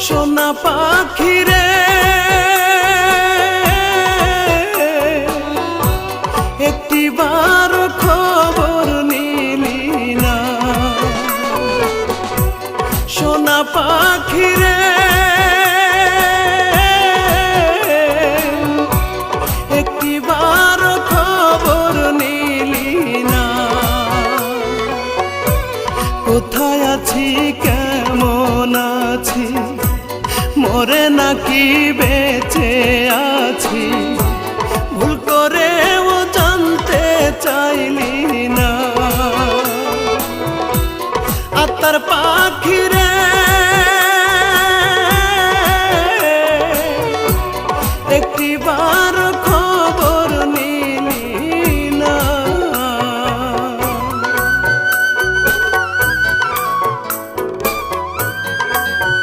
সোনা পাখিরে একটিবার খবর নিলি না। সোনা পাখিরে একটিবার খবর নিলি না। কোথায় আছি কেমন আছি, মরে নাকি বেঁচে আছি, ভুল করেও জানতে চাইলি না। আত্মার পাখিরে